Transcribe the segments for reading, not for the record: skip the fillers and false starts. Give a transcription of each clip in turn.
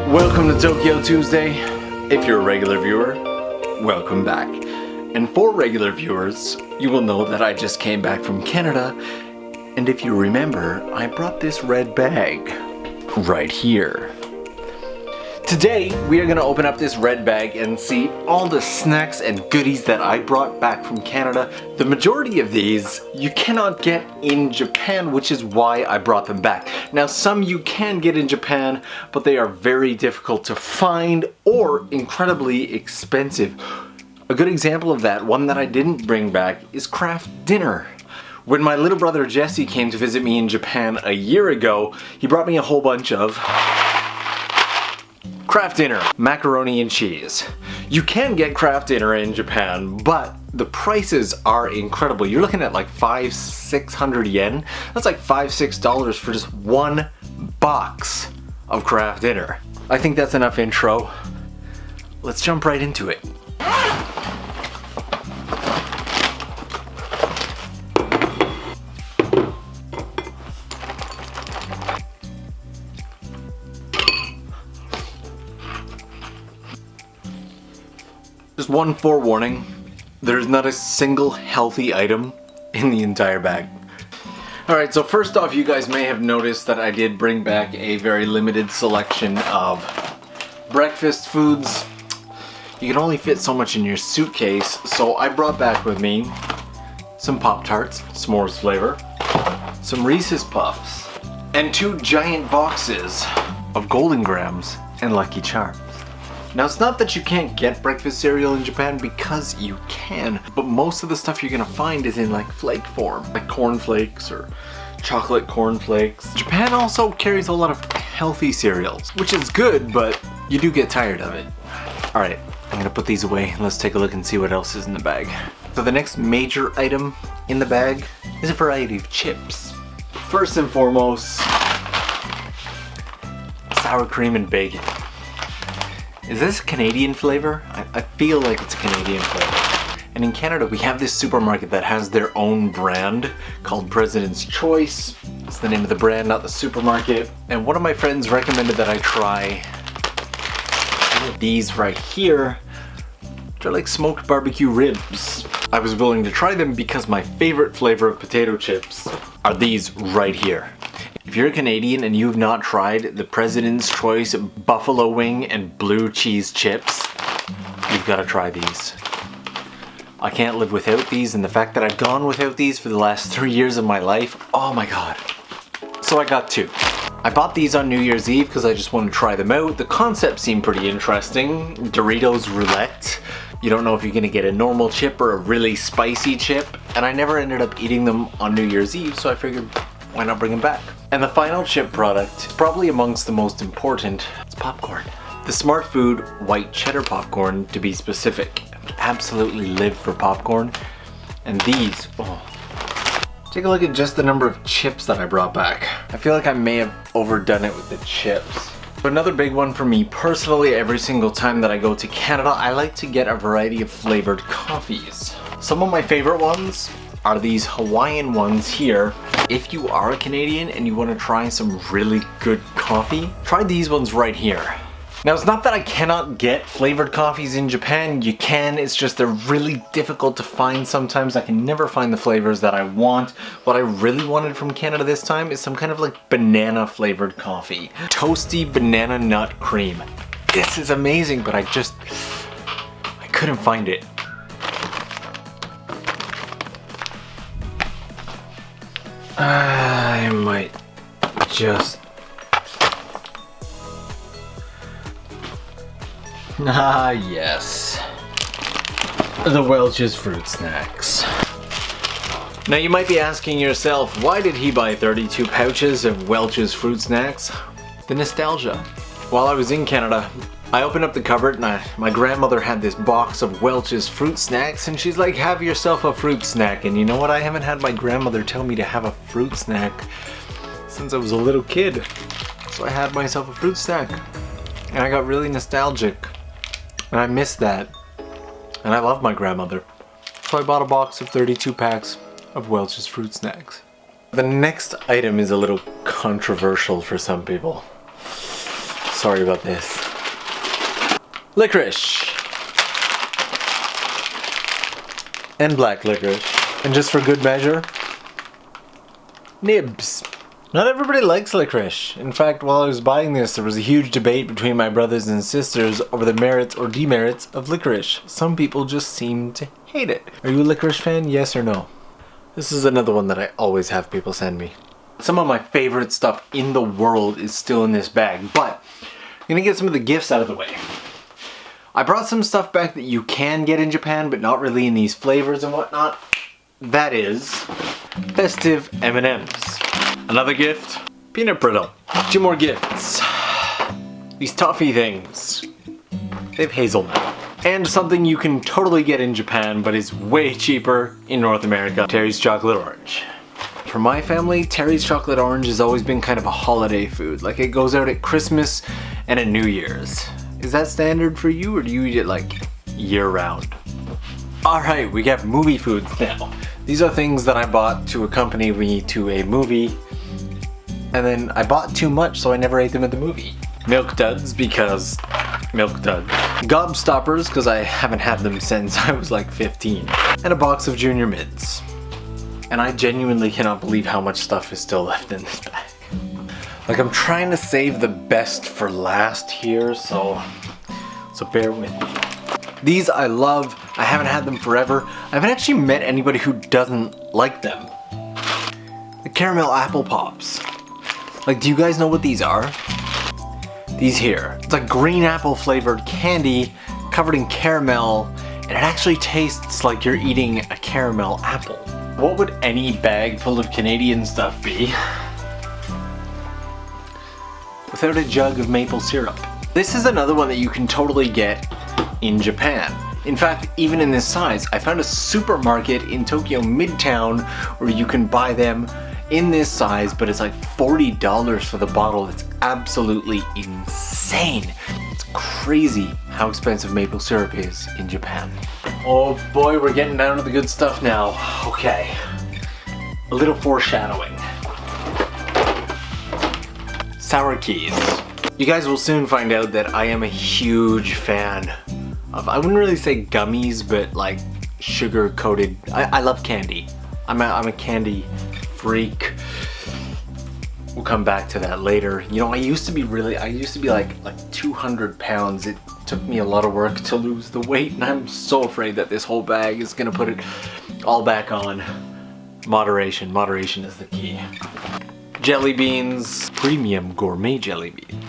Welcome to Tokyo Tuesday. If you're a regular viewer, welcome back. And for regular viewers, you will know that I just came back from Canada, and if you remember, I brought this red bag right here. Today, we are going to open up this red bag and see all the snacks and goodies that I brought back from Canada. The majority of these you cannot get in Japan, which is why I brought them back. Now, some you can get in Japan, but they are very difficult to find or incredibly expensive. A good example of that, one that I didn't bring back, is Kraft Dinner. When my little brother Jesse came to visit me in Japan a year ago, he brought me a whole bunch of Kraft Dinner, macaroni and cheese. You can get Kraft Dinner in Japan, but the prices are incredible. You're looking at like 500-600 yen. That's like $5-6 for just one box of Kraft Dinner. I think that's enough intro. Let's jump right into it. Just one forewarning, there's not a single healthy item in the entire bag. Alright, so first off, you guys may have noticed that I did bring back a very limited selection of breakfast foods. You can only fit so much in your suitcase, so I brought back with me some Pop-Tarts, s'mores flavor, some Reese's Puffs, and 2 giant boxes of Golden Grams and Lucky Charms. Now, it's not that you can't get breakfast cereal in Japan, because you can, but most of the stuff you're gonna find is in like flake form, like cornflakes or chocolate cornflakes. Japan also carries a lot of healthy cereals, which is good, but you do get tired of it. Alright, I'm gonna put these away. Let's take a look and see what else is in the bag. So the next major item in the bag is a variety of chips. First and foremost, sour cream and bacon. Is this a Canadian flavor? I feel like it's a Canadian flavor. And in Canada, we have this supermarket that has their own brand called President's Choice. It's the name of the brand, not the supermarket. And one of my friends recommended that I try these right here. They're like smoked barbecue ribs. I was willing to try them because my favorite flavor of potato chips are these right here. If you're a Canadian and you've not tried the President's Choice Buffalo Wing and Blue Cheese Chips, you've got to try these. I can't live without these, and the fact that I've gone without these for the last 3 years of my life, oh my god. So I got 2. I bought these on New Year's Eve because I just wanted to try them out. The concept seemed pretty interesting. Doritos Roulette. You don't know if you're gonna get a normal chip or a really spicy chip, and I never ended up eating them on New Year's Eve, so I figured, why not bring them back? And the final chip product, probably amongst the most important, it's popcorn. The Smart Food white cheddar popcorn, to be specific. Absolutely live for popcorn. And these, oh. Take a look at just the number of chips that I brought back. I feel like I may have overdone it with the chips. But another big one for me personally, every single time that I go to Canada, I like to get a variety of flavored coffees. Some of my favorite ones are these Hawaiian ones here. If you are a Canadian and you want to try some really good coffee, try these ones right here. Now, it's not that I cannot get flavored coffees in Japan. You can, it's just they're really difficult to find sometimes. I can never find the flavors that I want. What I really wanted from Canada this time is some kind of like banana flavored coffee. Toasty banana nut cream. This is amazing, but I couldn't find it. I might just... Ah, yes. The Welch's Fruit Snacks. Now you might be asking yourself, why did he buy 32 pouches of Welch's Fruit Snacks? The nostalgia. While I was in Canada, I opened up the cupboard and my grandmother had this box of Welch's Fruit Snacks, and she's like, have yourself a fruit snack. And you know what? I haven't had my grandmother tell me to have a fruit snack since I was a little kid. So I had myself a fruit snack. And I got really nostalgic. And I miss that. And I love my grandmother. So I bought a box of 32 packs of Welch's Fruit Snacks. The next item is a little controversial for some people. Sorry about this. licorice. And black licorice. And just for good measure, nibs. Not everybody likes licorice. In fact, while I was buying this, there was a huge debate between my brothers and sisters over the merits or demerits of licorice. Some people just seem to hate it. Are you a licorice fan? Yes or no? This is another one that I always have people send me. Some of my favorite stuff in the world is still in this bag, but I'm gonna get some of the gifts out of the way. I brought some stuff back that you can get in Japan, but not really in these flavors and whatnot. That is festive M&Ms. Another gift, peanut brittle. 2 more gifts. These toffee things. They have hazelnut. And something you can totally get in Japan, but is way cheaper in North America, Terry's chocolate orange. For my family, Terry's chocolate orange has always been kind of a holiday food. Like it goes out at Christmas and at New Year's. Is that standard for you, or do you eat it like year round? Alright, we got movie foods now. These are things that I bought to accompany me to a movie, and then I bought too much so I never ate them at the movie. Milk duds, because milk duds. Gobstoppers, because I haven't had them since I was like 15. And a box of Junior Mints. And I genuinely cannot believe how much stuff is still left in this bag. Like, I'm trying to save the best for last here, so bear with me. These I love. I haven't had them forever. I haven't actually met anybody who doesn't like them. The caramel apple pops. Like, do you guys know what these are? These here. It's like green apple flavored candy covered in caramel, and it actually tastes like you're eating a caramel apple. What would any bag full of Canadian stuff be without a jug of maple syrup? This is another one that you can totally get in Japan. In fact, even in this size, I found a supermarket in Tokyo Midtown where you can buy them in this size, but it's like $40 for the bottle. It's absolutely insane. It's crazy how expensive maple syrup is in Japan. Oh boy, we're getting down to the good stuff now. Okay, a little foreshadowing. Sour keys. You guys will soon find out that I am a huge fan of, I wouldn't really say gummies, but like sugar coated. I love candy. I'm a candy freak. We'll come back to that later. You know, I used to be like 200 pounds. It took me a lot of work to lose the weight, and I'm so afraid that this whole bag is gonna put it all back on. Moderation. Moderation is the key. Jelly beans, premium gourmet jelly beans.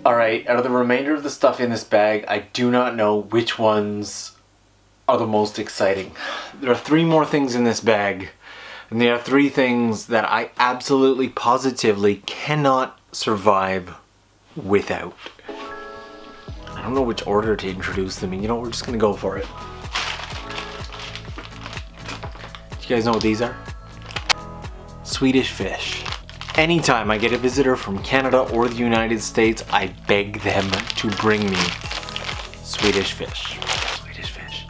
Alright, out of the remainder of the stuff in this bag, I do not know which ones are the most exciting. There are 3 more things in this bag, and there are 3 things that I absolutely positively cannot survive without. I don't know which order to introduce them in. You know, we're just gonna go for it. Do you guys know what these are? Swedish Fish. Anytime I get a visitor from Canada or the United States, I beg them to bring me Swedish Fish. Swedish Fish.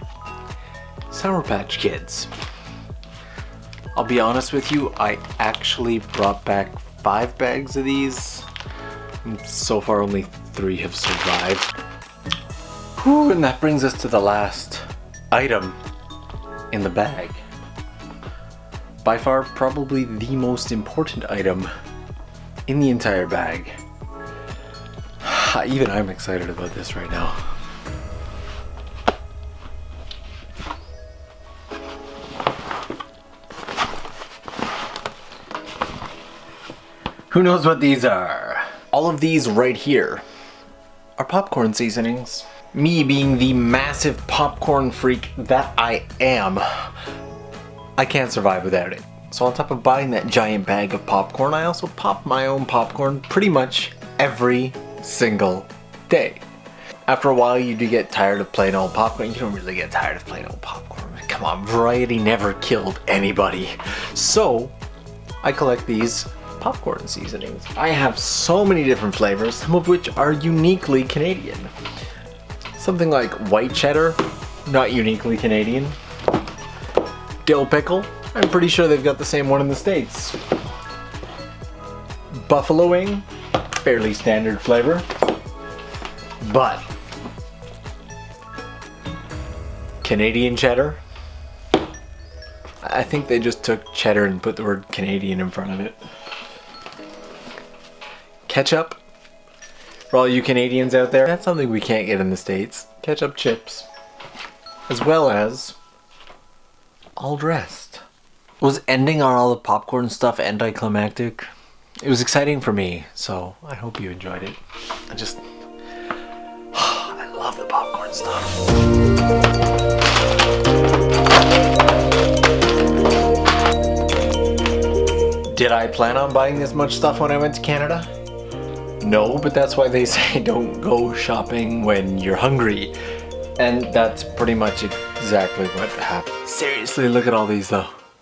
Sour Patch Kids. I'll be honest with you, I actually brought back 5 bags of these. And so far only 3 have survived. Whew, and that brings us to the last item in the bag. By far, probably the most important item in the entire bag. Even I'm excited about this right now. Who knows what these are? All of these right here are popcorn seasonings. Me being the massive popcorn freak that I am, I can't survive without it. So on top of buying that giant bag of popcorn, I also pop my own popcorn pretty much every single day. After a while, you do get tired of plain old popcorn. You don't really get tired of plain old popcorn. Come on, variety never killed anybody. So I collect these popcorn seasonings. I have so many different flavors, some of which are uniquely Canadian. Something like white cheddar, not uniquely Canadian. Dill pickle, I'm pretty sure they've got the same one in the States. Buffalo wing, fairly standard flavor. But Canadian cheddar, I think they just took cheddar and put the word Canadian in front of it. Ketchup, for all you Canadians out there, that's something we can't get in the States. Ketchup chips, as well as all dressed. Was ending on all the popcorn stuff anticlimactic? It was exciting for me, so I hope you enjoyed it. I love the popcorn stuff. Did I plan on buying this much stuff when I went to Canada? No, but that's why they say don't go shopping when you're hungry. And that's pretty much exactly what happened. Seriously, look at all these though.